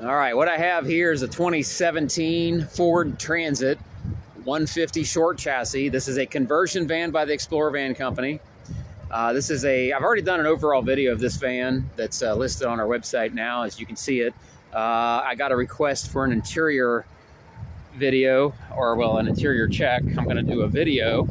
All right, what I have here is a 2017 Ford Transit 150 short chassis. This is a conversion van by the Explorer Van Company. I've already done an overall video of this van that's listed on our website now, as you can see it. I got a request for an interior video, an interior check. I'm gonna do a video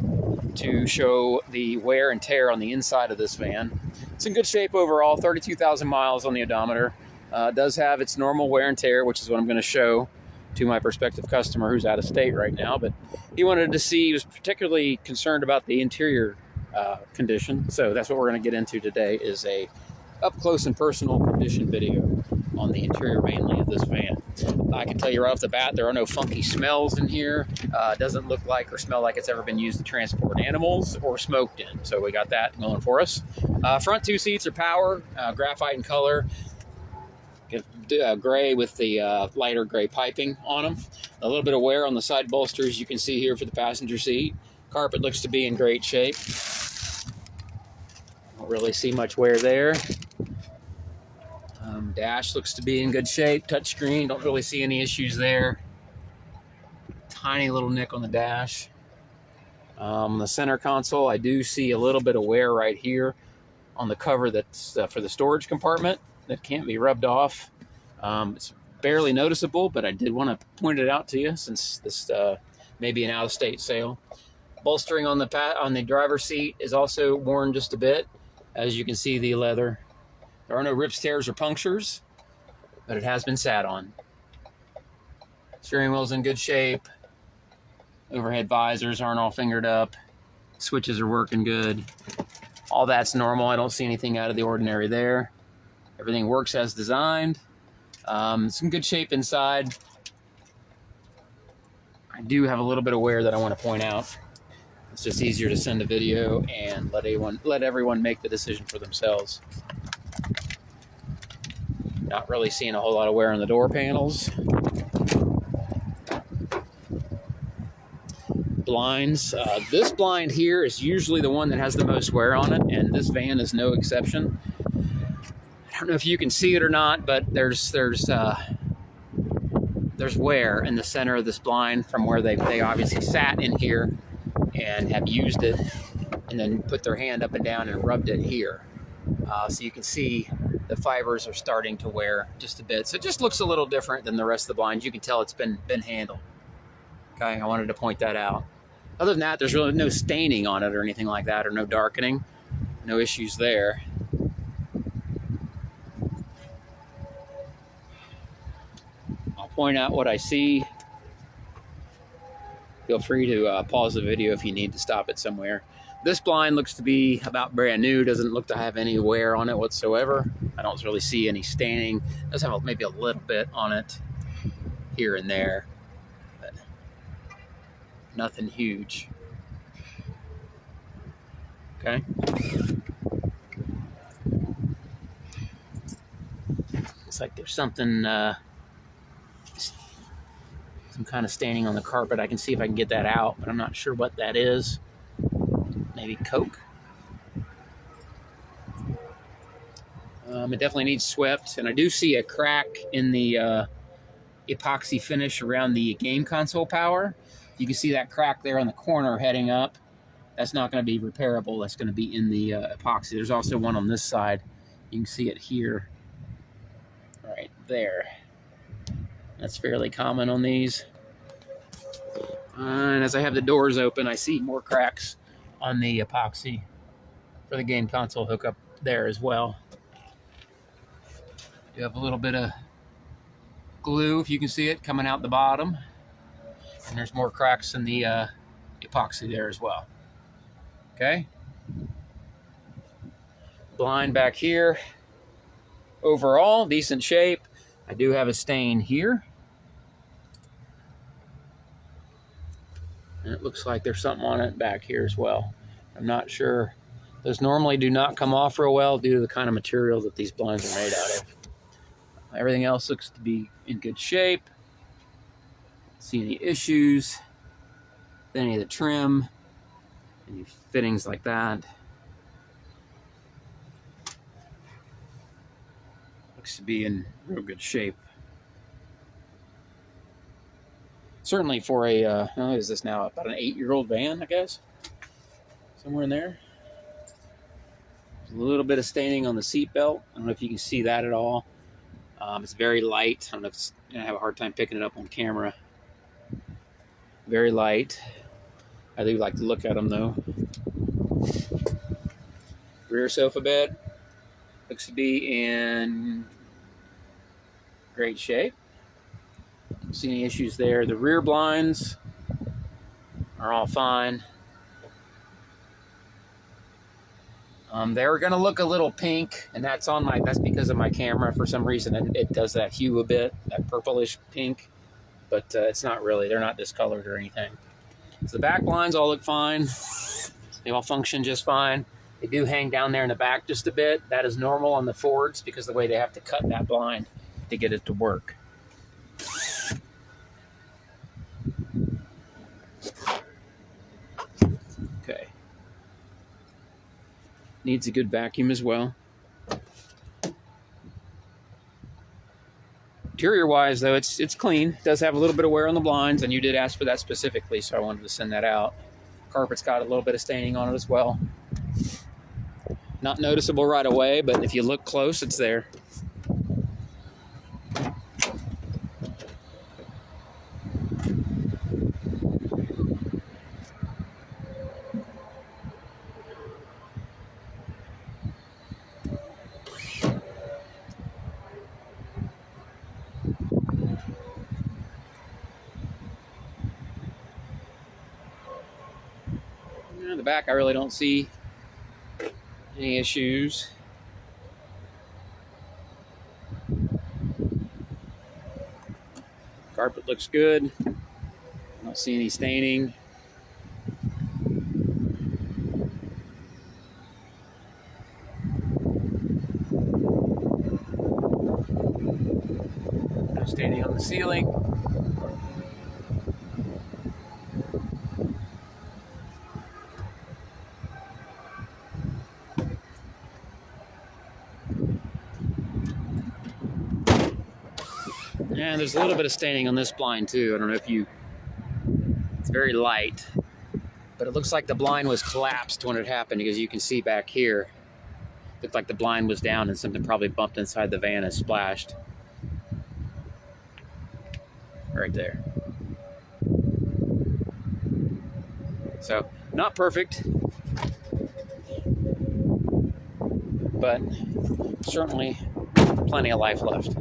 to show the wear and tear on the inside of this van. It's in good shape overall, 32,000 miles on the odometer. It does have its normal wear and tear, which is what I'm going to show to my prospective customer who's out of state right now. But he wanted to see, he was particularly concerned about the interior condition. So that's what we're going to get into today, is a up close and personal condition video on the interior mainly of this van. I can tell you right off the bat, there are no funky smells in here. It doesn't look like or smell like it's ever been used to transport animals or smoked in. So we got that going for us. Front two seats are power, graphite in color. Gray with the lighter gray piping on them. A little bit of wear on the side bolsters you can see here for the passenger seat. Carpet looks to be in great shape. Don't really see much wear there. Dash looks to be in good shape. Touchscreen, don't really see any issues there. Tiny little nick on the dash. The center console, I do see a little bit of wear right here on the cover that's for the storage compartment. That can't be rubbed off. It's barely noticeable, but I did want to point it out to you since this may be an out-of-state sale. Bolstering on the driver's seat is also worn just a bit. As you can see, the leather. There are no rips, tears, or punctures, but it has been sat on. Steering wheel's in good shape. Overhead visors aren't all fingered up. Switches are working good. All that's normal. I don't see anything out of the ordinary there. Everything works as designed. It's in good shape inside. I do have a little bit of wear that I want to point out. It's just easier to send a video and let everyone make the decision for themselves. Not really seeing a whole lot of wear on the door panels. Blinds. This blind here is usually the one that has the most wear on it, and this van is no exception. I don't know if you can see it or not, but there's wear in the center of this blind from where they obviously sat in here and have used it and then put their hand up and down and rubbed it here. So you can see the fibers are starting to wear just a bit. So it just looks a little different than the rest of the blinds. You can tell it's been handled. Okay, I wanted to point that out. Other than that, there's really no staining on it or anything like that, or no darkening. No issues there. Point out what I see. Feel free to pause the video if you need to stop it somewhere. This blind looks to be about brand new. Doesn't look to have any wear on it whatsoever. I don't really see any staining. It does have maybe a little bit on it here and there, but nothing huge. Okay. Looks like there's something some kind of staining on the carpet. I can see if I can get that out, but I'm not sure what that is. Maybe Coke. It definitely needs swept, and I do see a crack in the epoxy finish around the game console power. You can see that crack there on the corner heading up. That's not going to be repairable. That's going to be in the epoxy. There's also one on this side. You can see it here, right there. That's fairly common on these. And as I have the doors open, I see more cracks on the epoxy for the game console hookup there as well. You have a little bit of glue, if you can see it, coming out the bottom. And there's more cracks in the epoxy there as well. Okay. Blind back here. Overall, decent shape. I do have a stain here. And it looks like there's something on it back here as well. I'm not sure. Those normally do not come off real well due to the kind of material that these blinds are made out of. Everything else looks to be in good shape. Don't see any issues. Any of the trim, any fittings like that. Looks to be in real good shape. Certainly for a, what is this now, about an 8-year-old van, I guess? Somewhere in there. There's a little bit of staining on the seat belt. I don't know if you can see that at all. It's very light. I don't know if it's going to have a hard time picking it up on camera. Very light. I do like to look at them though. Rear sofa bed looks to be in great shape. Don't see any issues there. The rear blinds are all fine. They're going to look a little pink, and that's because of my camera. For some reason, it does that hue a bit, that purplish pink, but it's not really. They're not discolored or anything. So the back blinds all look fine. They all function just fine. They do hang down there in the back just a bit. That is normal on the Fords because of the way they have to cut that blind to get it to work. Okay. Needs a good vacuum as well. Interior-wise, though, it's clean. It does have a little bit of wear on the blinds, and you did ask for that specifically, so I wanted to send that out. Carpet's got a little bit of staining on it as well. Not noticeable right away, but if you look close, it's there. In the back, I really don't see any issues. Carpet looks good. I don't see any staining. No staining on the ceiling. And there's a little bit of staining on this blind too. I don't know if it's very light, but it looks like the blind was collapsed when it happened because you can see back here, it looked like the blind was down and something probably bumped inside the van and splashed. Right there. So, not perfect, but certainly plenty of life left.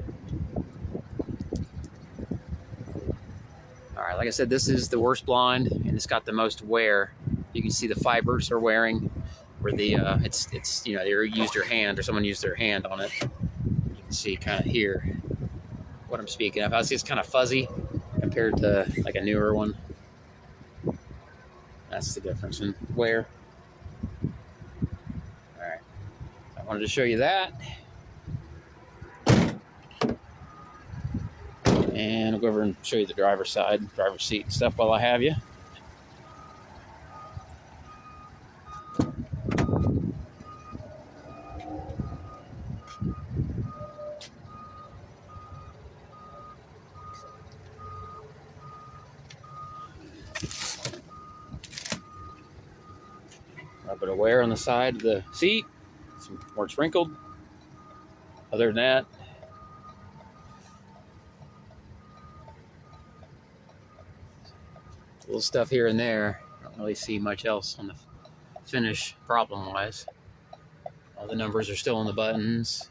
All right, like I said, this is the worst blind, and it's got the most wear. You can see the fibers are wearing, where the it's you know, they used their hand, or someone used their hand on it. You can see kind of here what I'm speaking of. I see it's kind of fuzzy compared to like a newer one. That's the difference in wear. All right, I wanted to show you that. And I'll go over and show you the driver's side, driver's seat and stuff while I have you. A bit of wear on the side of the seat, some more sprinkled. Other than that, little stuff here and there. I don't really see much else on the finish problem-wise. All the numbers are still on the buttons,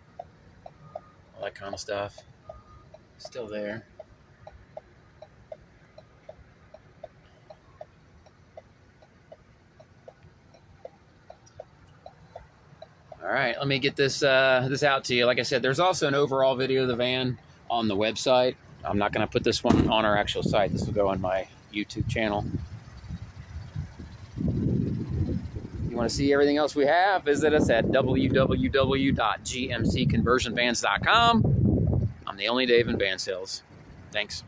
all that kind of stuff. Still there. All right, let me get this this out to you. Like I said, there's also an overall video of the van on the website. I'm not going to put this one on our actual site. This will go on my YouTube channel. You want to see everything else we have, visit us at www.gmcconversionvans.com. I'm the only Dave in van sales. Thanks.